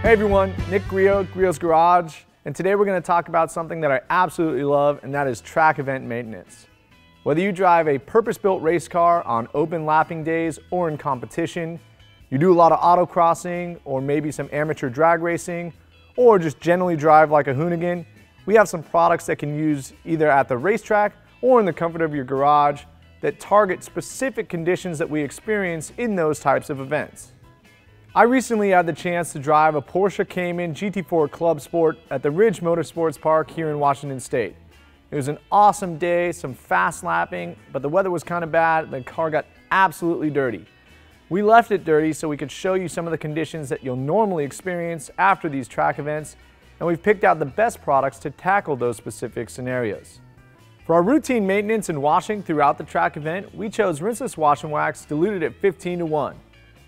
Hey everyone, Nick Griot, Griot's Garage, and today we're going to talk about something that I absolutely love, and that is track event maintenance. Whether you drive a purpose-built race car on open lapping days or in competition, you do a lot of autocrossing or maybe some amateur drag racing, or just generally drive like a hoonigan, we have some products that can use either at the racetrack or in the comfort of your garage that target specific conditions that we experience in those types of events. I recently had the chance to drive a Porsche Cayman GT4 Clubsport at the Ridge Motorsports Park here in Washington State. It was an awesome day, some fast lapping, but the weather was kind of bad and the car got absolutely dirty. We left it dirty so we could show you some of the conditions that you'll normally experience after these track events, and we've picked out the best products to tackle those specific scenarios. For our routine maintenance and washing throughout the track event, we chose rinseless wash and wax diluted at 15:1.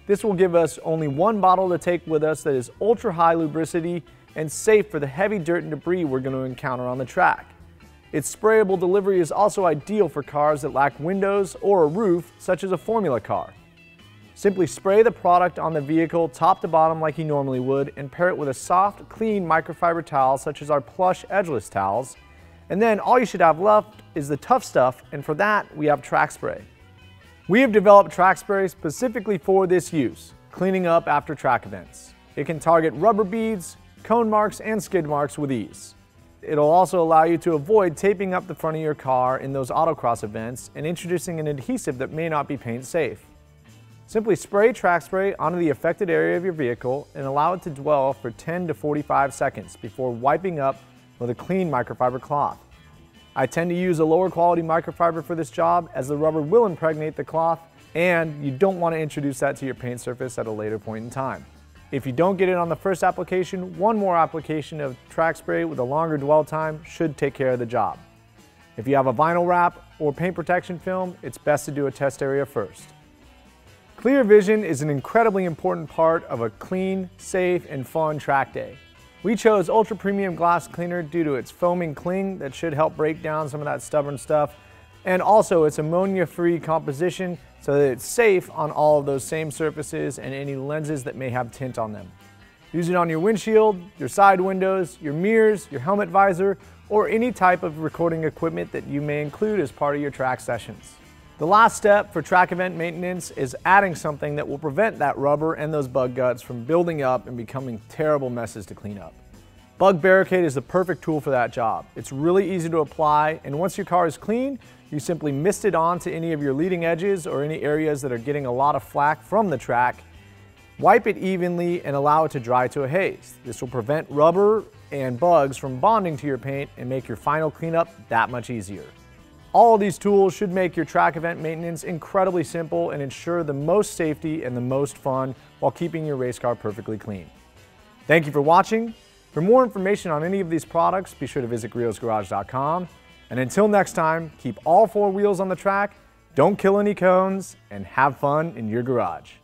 This will give us only one bottle to take with us that is ultra high lubricity and safe for the heavy dirt and debris we're going to encounter on the track. Its sprayable delivery is also ideal for cars that lack windows or a roof, such as a Formula car. Simply spray the product on the vehicle top to bottom like you normally would and pair it with a soft, clean microfiber towel such as our plush edgeless towels. And then all you should have left is the tough stuff, and for that we have track spray. We have developed track spray specifically for this use, cleaning up after track events. It can target rubber beads, cone marks, and skid marks with ease. It'll also allow you to avoid taping up the front of your car in those autocross events and introducing an adhesive that may not be paint safe. Simply spray track spray onto the affected area of your vehicle and allow it to dwell for 10 to 45 seconds before wiping up with a clean microfiber cloth. I tend to use a lower quality microfiber for this job as the rubber will impregnate the cloth, and you don't want to introduce that to your paint surface at a later point in time. If you don't get it on the first application, one more application of track spray with a longer dwell time should take care of the job. If you have a vinyl wrap or paint protection film, it's best to do a test area first. Clear vision is an incredibly important part of a clean, safe, and fun track day. We chose ultra premium glass cleaner due to its foaming cling that should help break down some of that stubborn stuff, and also its ammonia-free composition so that it's safe on all of those same surfaces and any lenses that may have tint on them. Use it on your windshield, your side windows, your mirrors, your helmet visor, or any type of recording equipment that you may include as part of your track sessions. The last step for track event maintenance is adding something that will prevent that rubber and those bug guts from building up and becoming terrible messes to clean up. Bug Barricade is the perfect tool for that job. It's really easy to apply, and once your car is clean, you simply mist it onto any of your leading edges or any areas that are getting a lot of flack from the track. Wipe it evenly and allow it to dry to a haze. This will prevent rubber and bugs from bonding to your paint and make your final cleanup that much easier. All of these tools should make your track event maintenance incredibly simple and ensure the most safety and the most fun while keeping your race car perfectly clean. Thank you for watching. For more information on any of these products, be sure to visit griotsgarage.com. And until next time, keep all four wheels on the track, don't kill any cones, and have fun in your garage.